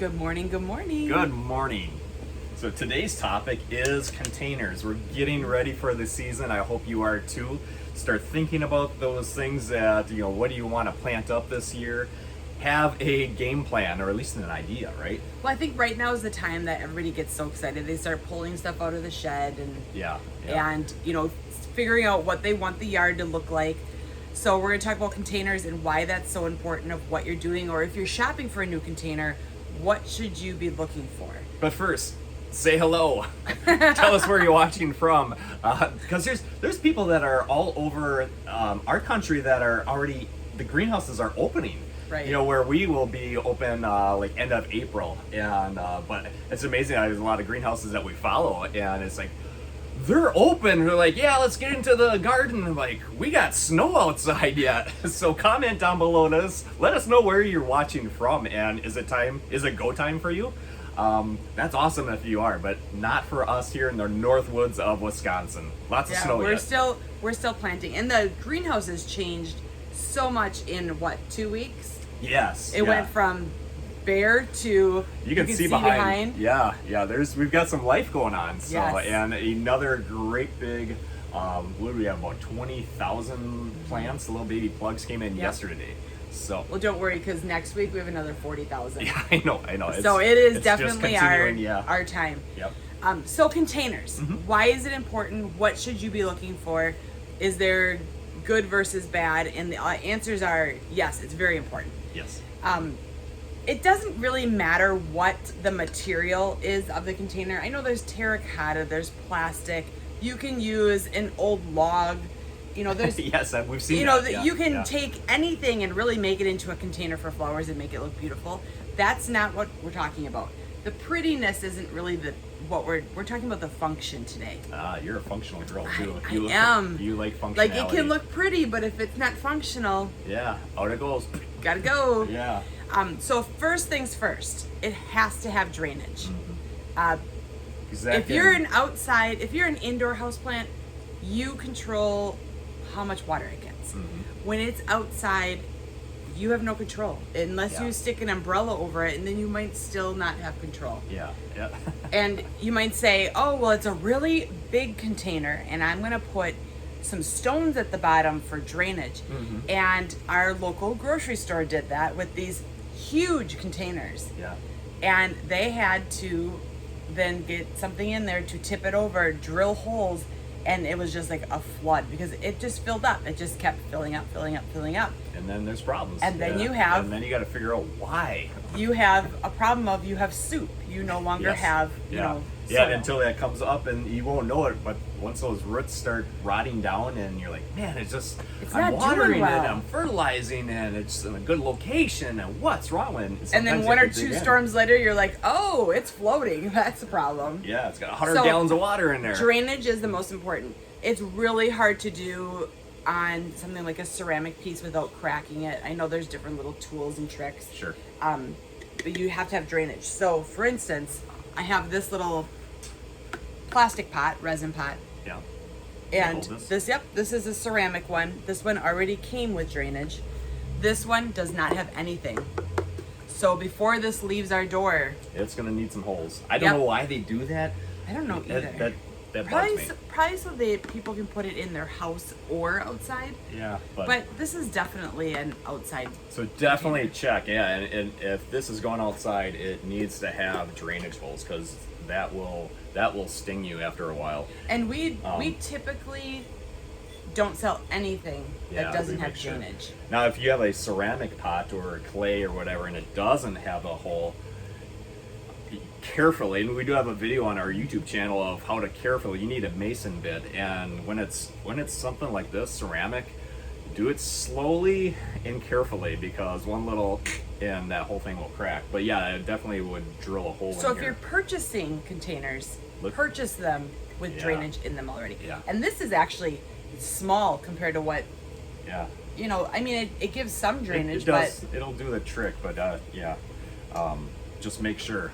Good morning, good morning. Good morning. So today's topic is containers. We're getting ready for the season. I hope you are too. Start thinking about those things that, what do you want to plant up this year? Have a game plan, or at least an idea, right? Well, I think right now is the time that everybody gets so excited. They start pulling stuff out of the shed and figuring out what they want the yard to look like. So we're going to talk about containers and why that's so important of what you're doing, or if you're shopping for a new container, what should you be looking for? But first, say hello. Tell us where you're watching from, because there's people that are all over our country that are already, the greenhouses are opening. Right. Where we will be open like end of April, and but it's amazing. There's a lot of greenhouses that we follow, and it's like they're open. They're like, yeah, let's get into the garden. I'm like, we got snow outside yet. So comment down below us. Let us know where you're watching from, and is it go time for you? That's awesome if you are, but not for us here in the north woods of Wisconsin. Lots of snow we're yet. we're still planting, and the greenhouse has changed so much in 2 weeks. Yes. It went from bare to you can see behind. Yeah. We've got some life going on. So yes. And another great big what do we have, about 20,000 plants, little baby plugs came in yesterday. So well, don't worry, because next week we have another 40,000. Yeah, I know. So it is it's definitely our time. Yep. So containers. Why is it important? What should you be looking for? Is there good versus bad? And the answers are yes, it's very important. Yes. It doesn't really matter what the material is of the container. I know there's terracotta, there's plastic. You can use an old log. There's yes, we've seen that. You can take anything and really make it into a container for flowers and make it look beautiful. That's not what we're talking about. The prettiness isn't really what we're talking about. The function today. You're a functional girl too. I am. You like functionality. Like, it can look pretty, but if it's not functional, yeah, out it goes. Gotta go. Yeah. So first things first, it has to have drainage. Exactly. If you're an indoor houseplant, you control how much water it gets. When it's outside, you have no control unless you stick an umbrella over it, and then you might still not have control. Yeah. And you might say, oh, well, it's a really big container, and I'm gonna put some stones at the bottom for drainage. And our local grocery store did that with these huge containers. Yeah. And they had to then get something in there to tip it over, drill holes, and it was just like a flood because it just filled up. It just kept filling up. And then there's problems. And then you got to figure out why. You have a problem of you have soup. You no longer have, soil. Until that comes up, and you won't know it. But once those roots start rotting down, and you're like, man, I'm watering it, I'm fertilizing, and it's in a good location, and what's wrong with it? And then 1 or 2 storms later, you're like, oh, it's floating. That's the problem. Yeah, it's got 100 gallons of water in there. Drainage is the most important. It's really hard to do on something like a ceramic piece without cracking it. I know there's different little tools and tricks. Sure. But you have to have drainage. So, for instance, I have this little plastic pot, resin pot. Yeah. And this is a ceramic one. This one already came with drainage. This one does not have anything. So before this leaves our door, it's gonna need some holes. I don't know why they do that. I don't know either. That bugs me. Probably so people can put it in their house or outside. Yeah, but this is definitely an outside. So definitely check, and if this is going outside, it needs to have drainage holes, because that will sting you after a while. And we typically don't sell anything that doesn't have drainage. Sure. Now, if you have a ceramic pot or clay or whatever, and it doesn't have a hole, carefully, and we do have a video on our YouTube channel of how to carefully, you need a mason bit, and when it's something like this, ceramic, do it slowly and carefully, because one little and that whole thing will crack. But yeah, it definitely would drill a hole so in if here. you're purchasing containers, purchase them with drainage in them already. Yeah. And this is actually small compared to what it gives some drainage. It does, it'll do the trick, but just make sure.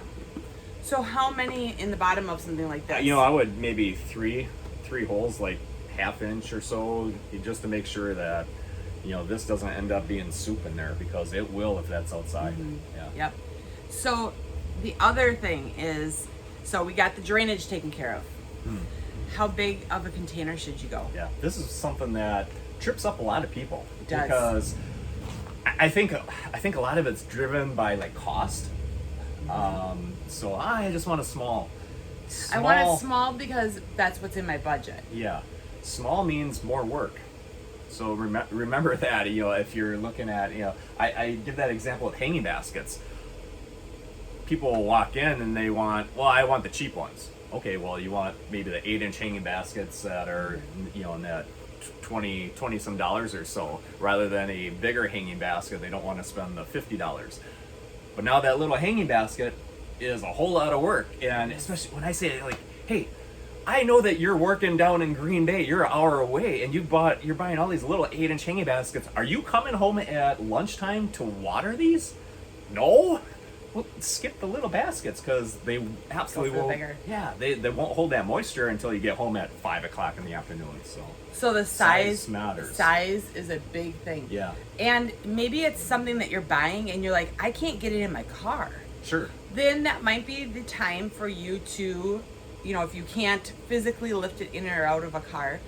So how many in the bottom of something like this? I would maybe three holes, like 1/2 inch or so, just to make sure that this doesn't end up being soup in there, because it will if that's outside. Yep. So the other thing is, so we got the drainage taken care of. How big of a container should you go? Yeah, this is something that trips up a lot of people. It does. Because I think a lot of it's driven by like cost. So I just want a small. I want it small because that's what's in my budget. Yeah, small means more work. So remember that, if you're looking at, I give that example of hanging baskets. People will walk in and they want, I want the cheap ones. Okay, well, you want maybe the 8-inch hanging baskets that are, in that $20 some dollars or so, rather than a bigger hanging basket. They don't want to spend the $50. But now that little hanging basket is a whole lot of work. And especially when I say, like, hey, I know that you're working down in Green Bay, you're an hour away, and you're buying all these little 8-inch hanging baskets. Are you coming home at lunchtime to water these? No? Well, skip the little baskets because they absolutely won't. Bigger. Yeah, they won't hold that moisture until you get home at 5 o'clock in the afternoon. So the size matters. Size is a big thing. Yeah. And maybe it's something that you're buying and you're like, I can't get it in my car. Sure. Then that might be the time for you to, if you can't physically lift it in or out of a car,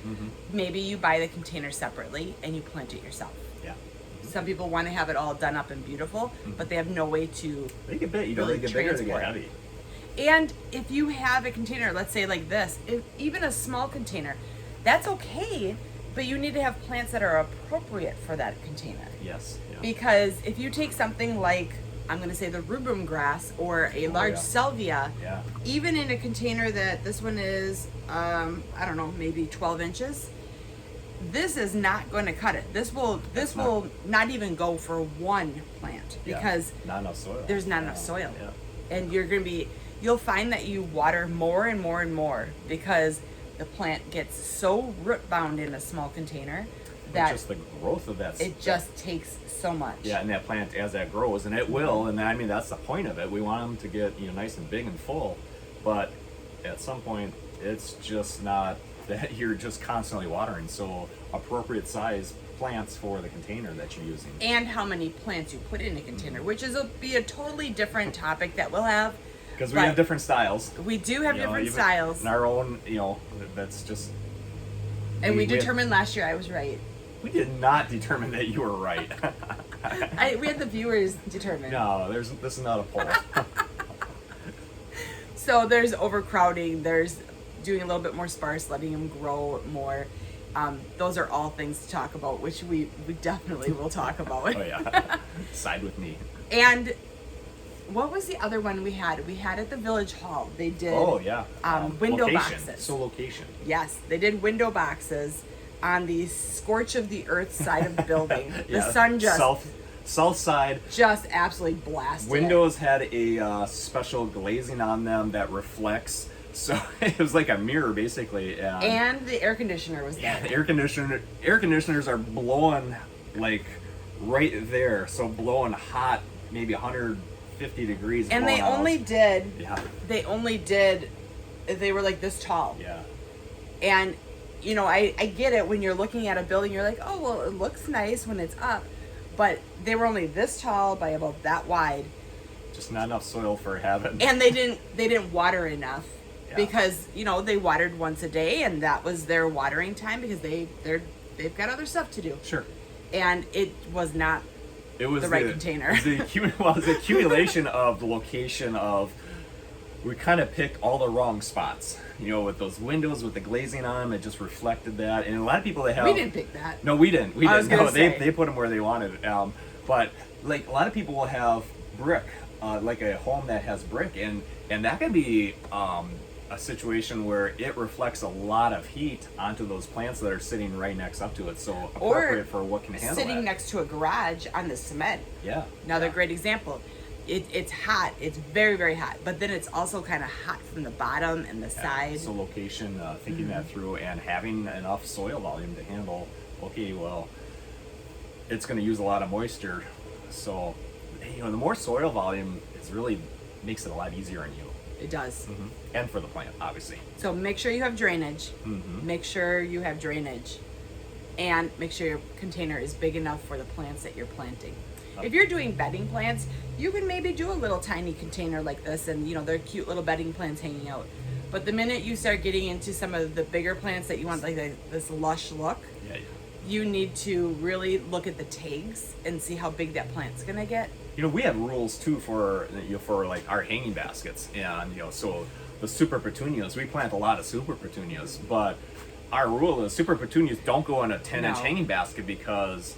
maybe you buy the container separately and you plant it yourself. Yeah. Some people want to have it all done up and beautiful, but they have no way to They get big. They get bigger, they get heavy. And if you have a container, let's say like this, even a small container, that's okay, but you need to have plants that are appropriate for that container. Yes. Yeah. Because if you take something like, I'm going to say the rubrum grass or a large salvia, even in a container that this one is, I don't know, maybe 12 inches, this is not going to cut it. This will not even go for one plant because not enough soil. There's not enough soil. Yeah. And you'll find that you water more and more and more because the plant gets so root bound in a small container that just the growth of that it just takes so much. Yeah, and that plant, as that grows, and it will, and I mean that's the point of it. We want them to get nice and big and full, but at some point it's just not that you're just constantly watering. So appropriate size plants for the container that you're using, and how many plants you put in a container, which is be a totally different topic that we'll have. Because we have different styles. We do have different styles. In our own, that's just. And we determined last year I was right. We did not determine that you were right. We had the viewers determine. No, this is not a poll. So there's overcrowding. There's doing a little bit more sparse, letting them grow more. Those are all things to talk about, which we definitely will talk about. Oh yeah, side with me. And what was the other one we had? We had at the Village Hall. They did. Oh yeah. Window location. boxes. So location. Yes, they did window boxes on the scorch of the earth side of the building. The sun just south side just absolutely blasted. Windows had a special glazing on them that reflects. So it was like a mirror, basically. And the air conditioner was there. Yeah, the air conditioners are blowing like right there. So blowing hot, maybe 150 degrees. And they only did. Yeah. They were like this tall. Yeah. And I get it when you're looking at a building. You're like, oh well, it looks nice when it's up, but they were only this tall by about that wide. Just not enough soil for heaven. And they didn't water enough. Yeah. Because they watered once a day, and that was their watering time because they've got other stuff to do. Sure. And it was not the right container. It was the accumulation of the location of. We kind of picked all the wrong spots, with those windows with the glazing on them. It just reflected that, and a lot of people they have. We didn't pick that. No, we didn't. They put them where they wanted. But like a lot of people will have brick, like a home that has brick, and that can be a situation where it reflects a lot of heat onto those plants that are sitting right next up to it. So appropriate for what can handle sitting that. next to a garage on the cement. Yeah. Another great example. It's hot. It's very, very hot. But then it's also kind of hot from the bottom and the side. So location, thinking that through, and having enough soil volume to handle. Okay, well, it's going to use a lot of moisture. So, the more soil volume, it really makes it a lot easier on you. It does. Mm-hmm. And for the plant, obviously. So make sure you have drainage. Mm-hmm. Make sure you have drainage. And make sure your container is big enough for the plants that you're planting. If you're doing bedding plants, you can maybe do a little tiny container like this, and they're cute little bedding plants hanging out. But the minute you start getting into some of the bigger plants that you want, like this lush look, you need to really look at the tags and see how big that plant's gonna get. We have rules too for like our hanging baskets, and so the super petunias, we plant a lot of super petunias, but our rule is super petunias don't go in a 10-inch hanging basket because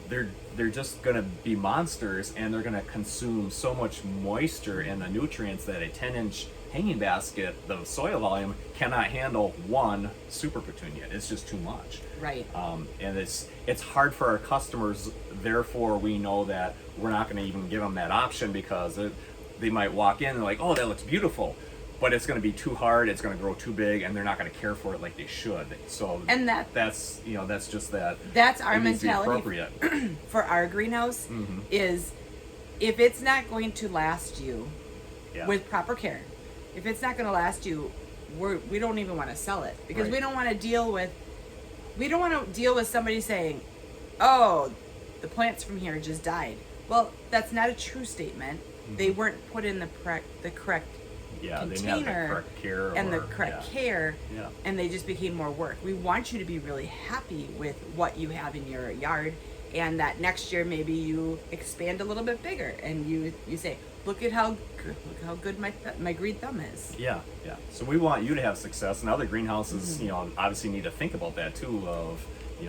they're just gonna be monsters, and they're gonna consume so much moisture and the nutrients that a 10-inch hanging basket, the soil volume, cannot handle one super petunia. It's just too much. Right. And it's hard for our customers. Therefore, we know that we're not going to even give them that option, because they might walk in and like, oh, that looks beautiful, but it's going to be too hard. It's going to grow too big, and they're not going to care for it like they should. So that's just that. That's our mentality for our greenhouse. Is if it's not going to last you with proper care, if it's not going to last you, we don't even want to sell it, because we don't want to deal with somebody saying, oh, the plants from here just died. Well, that's not a true statement. They weren't put in the correct container, they didn't have the correct care and the correct care, and they just became more work. We want you to be really happy with what you have in your yard, and that next year maybe you expand a little bit bigger, and you say, look how good my green thumb is. Yeah. So we want you to have success, and other greenhouses, obviously need to think about that too. Of,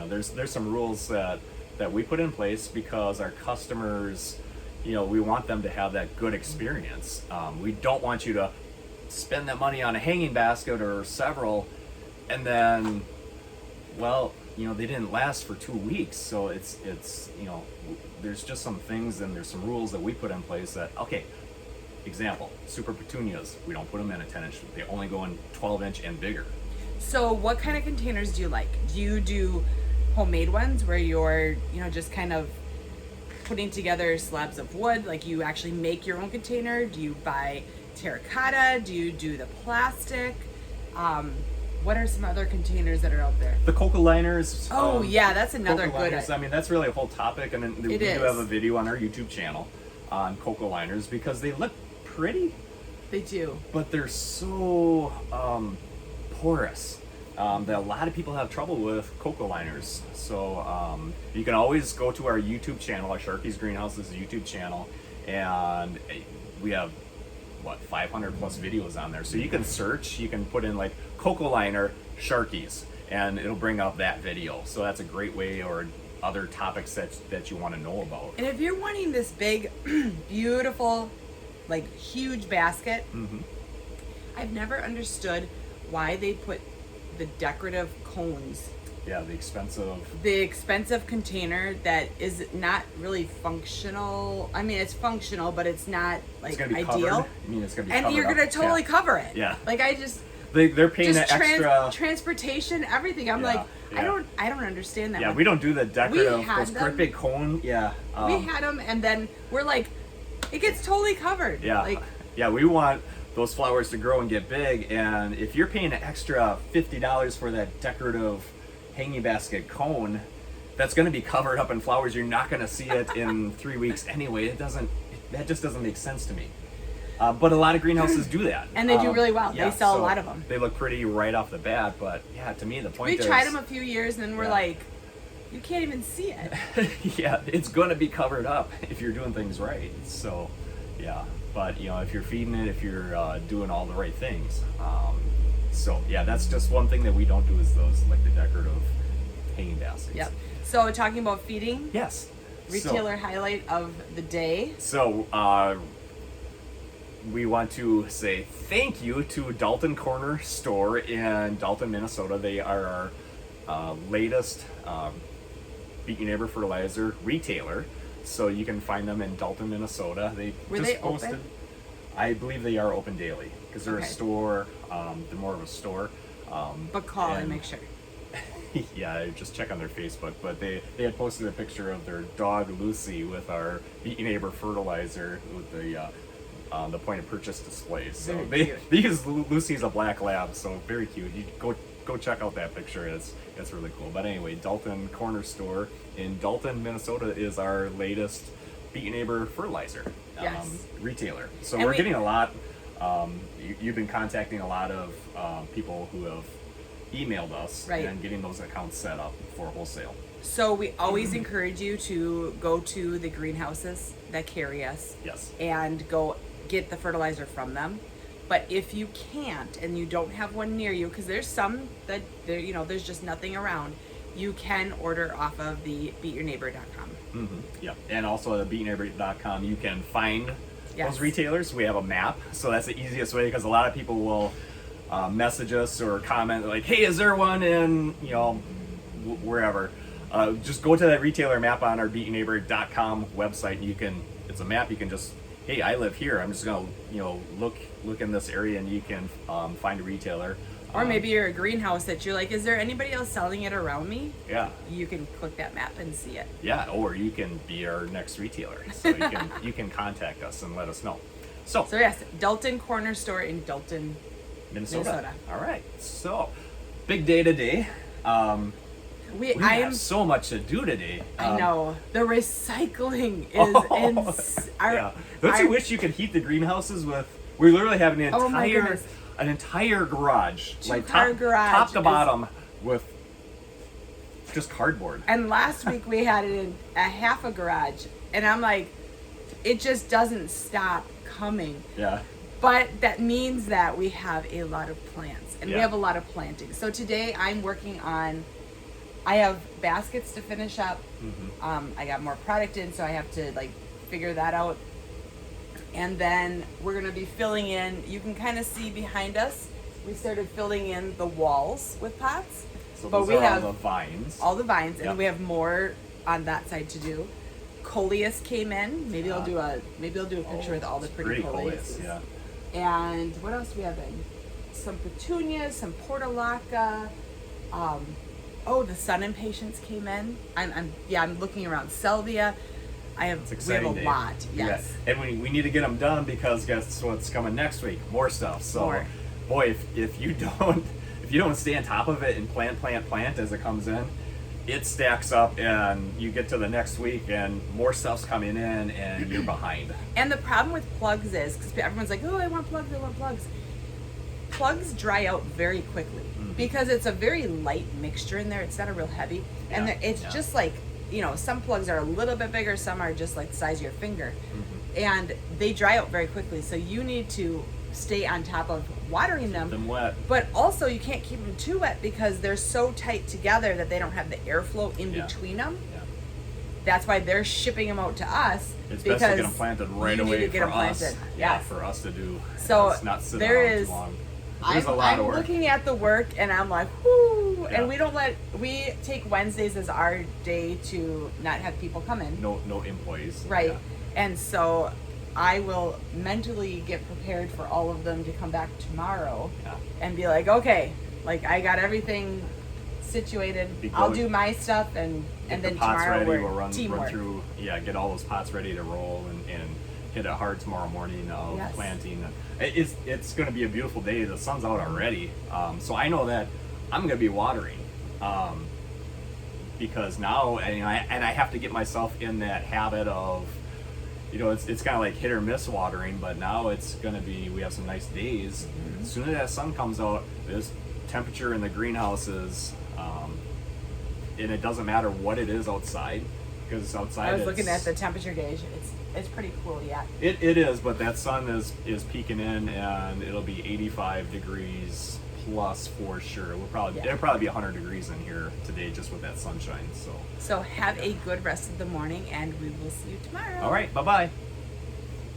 there's some rules that we put in place because our customers, we want them to have that good experience. We don't want you to spend that money on a hanging basket or several, and then, they didn't last for 2 weeks. So it's there's just some things, and there's some rules that we put in place that, okay, example, super petunias, we don't put them in a 10-inch. They only go in 12-inch and bigger. So what kind of containers do you like? Do you do homemade ones where you're, just kind of putting together slabs of wood, like you actually make your own container? Do you buy terracotta? Do you do the plastic? What are some other containers that are out there? The cocoa liners. That's another good liners. I mean, that's really a whole topic, and then we do have a video on our YouTube channel on cocoa liners, because they look pretty. They do. But they're so porous that a lot of people have trouble with cocoa liners. So you can always go to our YouTube channel, our Sharky's Greenhouse's YouTube channel, and we have 500 plus videos on there. So you can search, you can put in like cocoa liner Sharky's, and it'll bring up that video. So that's a great way, or other topics that you want to know about. And if you're wanting this big, beautiful, like huge basket, I've never understood why they put the decorative cones. Yeah, the expensive container that is not really functional. I mean, it's functional, but it's not like ideal. Covered. I mean, it's gonna be covered. And you're gonna totally cover it. Yeah. Like I just. They're paying the extra transportation, everything. I'm like, I don't understand that. Yeah, we don't do the decorative, those great big cone. Yeah. We had them, and then we're like, it gets totally covered. Yeah. We want those flowers to grow and get big, and if you're paying an extra $50 for that decorative hanging basket cone, that's going to be covered up in flowers. You're not going to see it in 3 weeks anyway. That just doesn't make sense to me. But a lot of greenhouses do that. And they do really well. They sell a lot of them. They look pretty right off the bat, but to me the point is... We tried them a few years, and then we're like, you can't even see it. It's going to be covered up if you're doing things right. So, but if you're feeding it, if you're doing all the right things. That's just one thing that we don't do, is those, like the decorative hanging baskets. Yep. So talking about feeding. Yes. Retailer highlight of the day. So, we want to say thank you to Dalton Corner Store in Dalton, Minnesota. They are our latest Beat Your Neighbor Fertilizer retailer. So you can find them in Dalton, Minnesota. Were they open? I believe they are open daily, because they're a store. They're more of a store. But call and make sure. Just check on their Facebook. But they had posted a picture of their dog Lucy with our Beat Your Neighbor Fertilizer with the point of purchase display. So because Lucy's a black lab, so very cute. You go check out that picture. It's really cool. But anyway, Dalton Corner Store in Dalton, Minnesota is our latest Be Your Neighbor Fertilizer retailer. So And we're getting a lot. You've been contacting a lot of people who have emailed us and getting those accounts set up for wholesale. So we always encourage you to go to the greenhouses that carry us. Yes. And go get the fertilizer from them. But if you can't and you don't have one near you, because there's some that there's just nothing around, you can order off of the beatyourneighbor.com. Mm-hmm. Yeah, and also at beatyourneighbor.com you can find those retailers. We have a map, so that's the easiest way, because a lot of people will message us or comment like, "Hey, is there one in wherever?" Just go to that retailer map on our beatyourneighbor.com website, and it's a map. You can just, hey, I live here. I'm just gonna look in this area, and you can find a retailer. Or maybe you're a greenhouse that you're like, is there anybody else selling it around me? Yeah. You can click that map and see it. Yeah, or you can be our next retailer. So you can contact us and let us know. So yes, Dalton Corner Store in Dalton, Minnesota. All right. So big day today. We have so much to do today. I know. The recycling is Don't you wish you could heat the greenhouses with? We literally have an entire garage, top to bottom, with just cardboard. And last week we had it in a half a garage, and I'm like, it just doesn't stop coming. Yeah. But that means that we have a lot of plants, and we have a lot of planting. So today I'm working on. I have baskets to finish up. Mm-hmm. I got more product in, so I have to figure that out. And then we're going to be filling in. You can kind of see behind us, we started filling in the walls with pots. So but we have all the vines. All the vines, and we have more on that side to do. Coleus came in. Maybe I'll do a picture with all the pretty coleus. Yeah. And what else do we have in? Some petunias, some portulaca. The sun impatiens came in. I'm looking around salvia. We have a lot. Yes. Yeah. And we need to get them done, because guess what's coming next week? More stuff. So boy, if you don't stay on top of it and plant as it comes in, it stacks up, and you get to the next week and more stuff's coming in and you're behind. And the problem with plugs is, because everyone's like, oh, I want plugs. Plugs dry out very quickly because it's a very light mixture in there. It's not a real heavy. And it's just some plugs are a little bit bigger, some are just like the size of your finger. Mm-hmm. And they dry out very quickly. So you need to stay on top of watering them. Keep them wet. But also you can't keep them too wet, because they're so tight together that they don't have the airflow in between them. Yeah. That's why they're shipping them out to us. It's best to get them planted right away for us. Yeah, for us to do. So not sit there around is. Too long. I'm looking at the work, and I'm like, whoo! Yeah. And we take Wednesdays as our day to not have people come in. No employees. Right. Yeah. And so I will mentally get prepared for all of them to come back tomorrow and be like, okay, I got everything situated. I'll do my stuff, and then tomorrow we'll run through. Yeah, get all those pots ready to roll and hit it hard tomorrow morning of planting. It's going to be a beautiful day. The sun's out already, so I know that I'm going to be watering, because now and I have to get myself in that habit of, it's kind of like hit or miss watering, but now it's going to be, we have some nice days. Mm-hmm. As soon as that sun comes out, there's temperature in the greenhouses, and it doesn't matter what it is outside, because it's outside. I was looking at the temperature gauge. It's pretty cool yet. It is, but that sun is peeking in, and it'll be 85 degrees plus for sure. It'll probably be 100 degrees in here today just with that sunshine. So have a good rest of the morning, and we will see you tomorrow. All right, bye-bye.